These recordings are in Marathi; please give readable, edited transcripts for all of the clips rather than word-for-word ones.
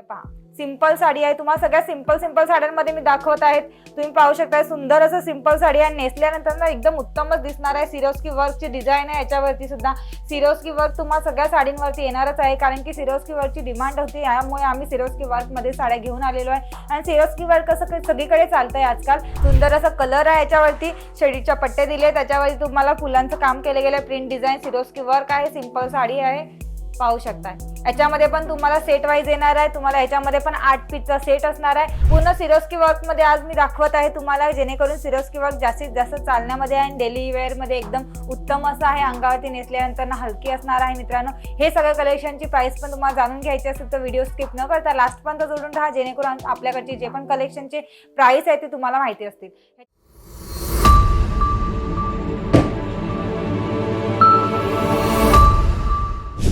पहा सिंपल साडी आहे, तुम्हाला सगळ्या सिंपल साड्यांमध्ये मी दाखवत आहेत। तुम्ही पाहू शकता सुंदर असं सिंपल साडी आहे, नेसल्यानंतर ना एकदम उत्तमच दिसणार आहे। सिरोस्की वर्कची डिझाइन आहे, याच्यावरती सुद्धा सिरोस्की वर्क तुम्हाला सगळ्या साडींवरती येणारच आहे, कारण की सिरोस्की वर्कची डिमांड होती, यामुळे आम्ही सिरोस्की वर्क मध्ये साड्या घेऊन आलेलो आहे। आणि सिरोस्की वर्क असं सगळीकडे चालतंय आजकाल। सुंदर असा कलर आहे, याच्यावरती शेडीच्या पट्टे दिले, त्याच्यावरती तुम्हाला फुलांचं काम केलं गेलं, प्रिंट डिझाइन सिरोस्की वर्क आहे, सिंपल साडी आहे, पाहू शकता। याच्यामध्ये पण तुम्हाला सेट वाईज येणार आहे, तुम्हाला याच्यामध्ये पण 8 पीसचा सेट असणार आहे। पूर्ण सिरोस्की वर्क मध्ये आज मी दाखवत आहे तुम्हाला, जेणेकरून सिरोस्की वर्क जास्तीत जास्त चालण्यामध्ये आणि डेली वेअर मध्ये एकदम उत्तम असं आहे, अंगावरती नेसल्यानंतर हलकी असणार आहे। मित्रांनो, हे सगळं कलेक्शनची प्राइस पण तुम्हाला जाणून घ्यायची असेल तर व्हिडिओ स्किप न करता लास्ट पर्यंत जोडून राहा, जेणेकरून आपल्याकडची जे पण कलेक्शनचे प्राइस आहे ते तुम्हाला माहिती असतील।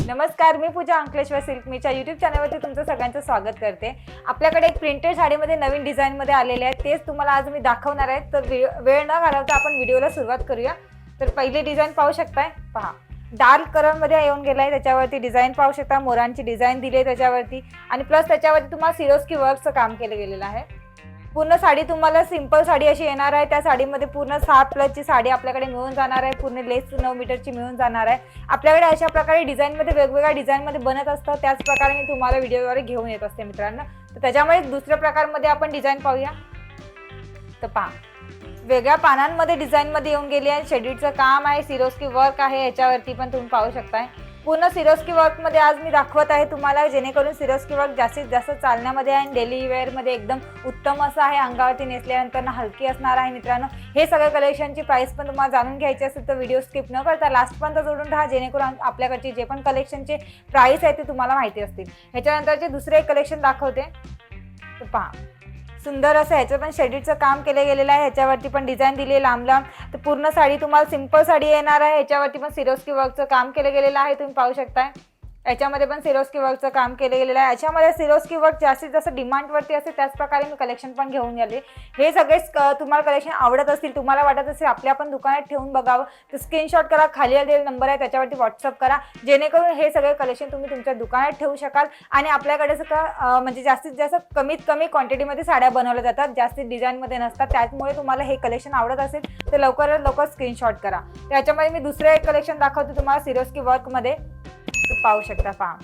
नमस्कार, मी पूजा अंकलेश्वर सिल्कमीच्या यूट्यूब चॅनलवरती तुमचं सगळ्यांचं स्वागत करते। आपल्याकडे एक प्रिंटेड साडीमध्ये नवीन डिझाइन मध्ये आलेले आहेत, तेच तुम्हाला आज मी दाखवणार आहे। तर वेळ न घालवता आपण व्हिडिओला सुरुवात करूया। तर पहिली डिझाइन पाहू शकताय, पहा डार्क कलर मध्ये येऊन गेलाय, त्याच्यावरती डिझाइन पाहू शकता, मोरांची डिझाइन दिली आहे त्याच्यावरती, आणि प्लस त्याच्यावरती तुम्हाला सिरोस्की वर्कचं काम केलं गेलेलं आहे। पूर्ण साडी तुम्हाला सिंपल साडी अशी येणार आहे, त्या साडीमध्ये पूर्ण 7+ साडी आपल्याकडे मिळून जाणार आहे, पूर्ण लेस 9 मीटरची मिळून जाणार आहे। आपल्याकडे अशा प्रकारे डिझाइनमध्ये वेगवेगळ्या डिझाइनमध्ये बनत असतं, त्याच प्रकारे मी तुम्हाला व्हिडिओद्वारे घेऊन येत असते मित्रांनो। तर त्याच्यामध्ये दुसऱ्या प्रकारमध्ये आपण डिझाइन पाहूया। तर पहा वेगळ्या पानांमध्ये डिझाइनमध्ये येऊन गेली आहे, शेडीचं काम आहे, सिरोस्की वर्क आहे, याच्यावरती पण तुम्ही पाहू शकताय। पूर्ण सिरोस्की वर्क मध्ये आज मी दाखवत आहे तुम्हाला, जेणेकरून सिरोस्की वर्क जास्तीत जास्त चालण्यामध्ये आणि डेली वेअर मध्ये एकदम उत्तम असं आहे, अंगावरती नेसल्यानंतर हलकी असणार आहे। मित्रांनो, हे सगळं कलेक्शनची प्राइस पण तुम्हाला जाणून घ्यायची असेल तर व्हिडिओ स्किप न करता लास्ट पर्यंत जोडून राहा, जेणेकरून आपल्याकडची जे पण कलेक्शनचे प्राइस आहे ते तुम्हाला माहिती असतील। ह्याच्यानंतरचे दुसरे एक कलेक्शन दाखवते। तर पहा सुंदर असं ह्याचं पण शेडीचं काम केलं गेलेलं आहे, ह्याच्यावरती पण डिझाइन दिली आहे लांब लांब। तर पूर्ण साडी तुम्हाला सिंपल साडी येणार आहे, ह्याच्यावरती पण सिरोस्की वर्कचं काम केलं गेलेलं आहे, तुम्ही पाहू शकताय। याच्यामध्ये पण सिरोस्की वर्कचं काम केलं गेलेलं आहे। याच्यामध्ये सिरोस्की वर्क जास्तीत जास्त डिमांडवरती असते, त्याच प्रकारे मी कलेक्शन पण घेऊन गेले। हे सगळे तुम्हाला कलेक्शन आवडत असतील, तुम्हाला वाटत असेल आपल्या पण दुकानात ठेवून बघावं, तर स्क्रीनशॉट करा, खाली दिलेला नंबर आहे त्याच्यावरती व्हॉट्सअप करा, जेणेकरून हे सगळे कलेक्शन तुम्ही तुमच्या दुकानात ठेवू शकाल। आणि आपल्याकडे म्हणजे जास्तीत जास्त कमीत कमी क्वांटिटीमध्ये साड्या बनवल्या जातात, जास्तीत डिझाईनमध्ये नसतात, त्यामुळे तुम्हाला हे कलेक्शन आवडत असेल तर लवकरात लवकर स्क्रीनशॉट करा। त्याच्यामध्ये मी दुसरं एक कलेक्शन दाखवते तुम्हाला सिरोस्की वर्कमध्ये। पाहू शकता, पहा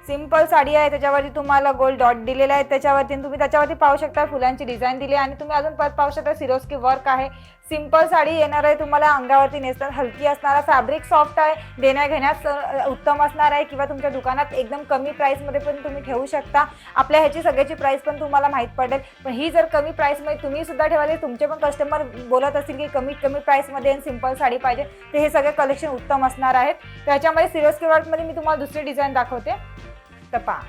सिंपल साडी आहे, त्याच्यावरती तुम्हाला गोल्ड डॉट दिलेला आहे, त्याच्यावरती पाहू शकता फुलांची डिझाइन दिली आहे, आणि तुम्ही अजून परत पाहू शकता सिरोस्की वर्क आहे। सिंपल साडी येणार आहे, तुम्हाला अंगावरती नेसतात हलकी असणार, फॅब्रिक सॉफ्ट आहे, देण्या घेण्यास उत्तम असणार आहे, किंवा तुमच्या दुकानात एकदम कमी प्राइस मध्ये पण तुम्ही ठेवू शकता। आपल्या ह्याची सगळ्याची प्राइस पण तुम्हाला माहित पडेल, पण ही जर कमी प्राइस मध्ये तुम्ही सुद्धा ठेवाले, तुमचे पण कस्टमर बोलत असतील की कमीत कमी प्राइस मध्ये सिंपल साडी पाहिजे, तर हे सगळे कलेक्शन उत्तम असणार आहेत। त्याच्यामध्ये सिरोस्की वर्क मध्ये मी तुम्हाला दुसरी डिझाइन दाखवते। तर पहा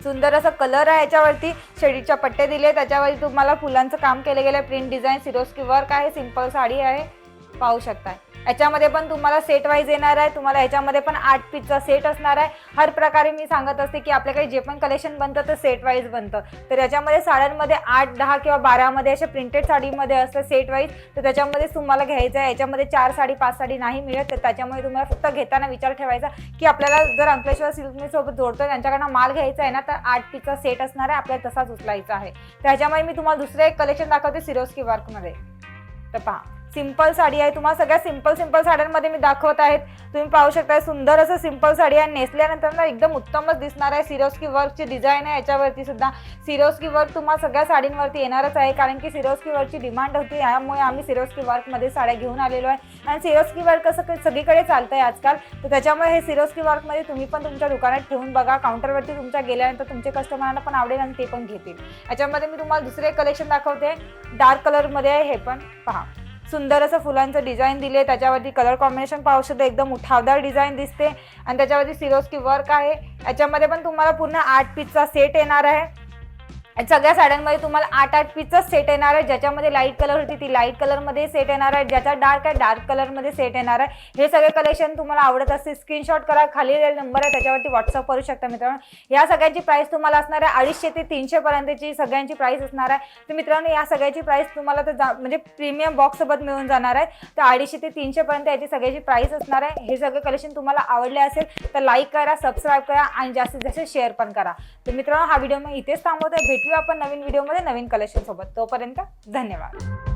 सुंदर असा कलर आहे, याच्यावरती शेडीच्या पट्टे दिले, त्याच्यावरती तुम्हाला फुलांचं काम केलं गेलं, प्रिंट डिझाइन सिरोस्की वर्क आहे, सिंपल साडी आहे, पाहू शकता। याच्यामध्ये पण तुम्हाला सेट वाईज येणार आहे, तुम्हाला याच्यामध्ये पण 8 पीसचा सेट असणार आहे। हर प्रकारे मी सांगत असते की आपल्याकडे जे पण कलेक्शन बनतं ते सेट वाईज बनतं, तर याच्यामध्ये साड्यांमध्ये 8, 10 किंवा 12 मध्ये अशा प्रिंटेड साडीमध्ये असतं सेट वाईज, तर त्याच्यामध्येच तुम्हाला घ्यायचं आहे। याच्यामध्ये 4 साडी 5 साडी नाही मिळत, तर त्याच्यामुळे तुम्हाला फक्त घेताना विचार ठेवायचा की आपल्याला जर अंकलेश्वर सिल्क सोबत जोडतो त्यांच्याकडनं माल घ्यायचा आहे ना, तर 8 पीसचा सेट असणार आहे, आपल्याला तसाच उचलायचा आहे। त्याच्यामुळे मी तुम्हाला दुसरं एक कलेक्शन दाखवते सिरोस्की वर्कमध्ये। तर पहा सिंपल साडी आहे, तुम्हाला सगळ्या सिंपल साड्यांमध्ये मी दाखवत आहेत, तुम्ही पाहू शकता सुंदर असं सिंपल साडी आहे, नेसल्यानंतर ना एकदम उत्तमच दिसणार आहे। सिरोस्की वर्कची डिझाइन आहे, याच्यावरती सुद्धा सिरोस्की वर्क तुम्हाला सगळ्या साडींवरती येणारच आहे, कारण की सिरोस्की वर्कची डिमांड होती, यामुळे आम्ही सिरोस्की वर्कमध्ये साड्या घेऊन आलेलो आहे। आणि सिरोस्की वर्क असं सगळीकडे चालतंय आजकाल, तर त्याच्यामुळे हे सिरोस्की वर्कमध्ये तुम्ही पण तुमच्या दुकानात ठेवून बघा, काउंटरवरती तुमच्या गेल्यानंतर तुमच्या कस्टमरांना पण आवडेल आणि ते पण घेतील। याच्यामध्ये मी तुम्हाला दुसरे कलेक्शन दाखवते, डार्क कलरमध्ये आहे, हे पण पहा सुंदर असं फुलांचं डिझाइन दिले, त्याच्यावरती कलर कॉम्बिनेशन पाहू शकता, एकदम उठावदार डिझाइन दिसते, आणि त्याच्यावरती सिरोस्की वर्क आहे। याच्यामध्ये पण तुम्हाला पूर्ण 8 पीसचा सेट येणार आहे। सगळ्या साड्यांमध्ये तुम्हाला 8-8 पीसचा सेट येणार आहे, ज्याच्यामध्ये लाईट कलर होती ती लाईट कलरमध्ये सेट येणार आहे, ज्याचा डार्क आहे डार्क कलरमध्ये सेट येणार आहे। हे सगळे कलेक्शन तुम्हाला आवडत असतील स्क्रीनशॉट करा, खाली नंबर आहे त्याच्यावरती व्हॉट्सअप करू शकता मित्रांनो। या सगळ्यांची प्राइस तुम्हाला असणार आहे 250 ते 300 पर्यंतची सगळ्यांची प्राइस असणार आहे। तर मित्रांनो या सगळ्याची प्राइस तुम्हाला तर म्हणजे प्रीमियम बॉक्स सोबत मिळून जाणार आहे। तर 250 ते 300 पर्यंत याची सगळ्याची प्राइस असणार आहे। हे सगळे कलेक्शन तुम्हाला आवडले असेल तर लाईक करा, सबस्क्राईब करा आणि जास्तीत जास्त शेअर पण करा। तर मित्रांनो हा व्हिडिओ मी इथेच थांबवतोय, भेटूया आपण नवीन व्हिडिओमध्ये नवीन कलेक्शन सोबत। तोपर्यंत धन्यवाद।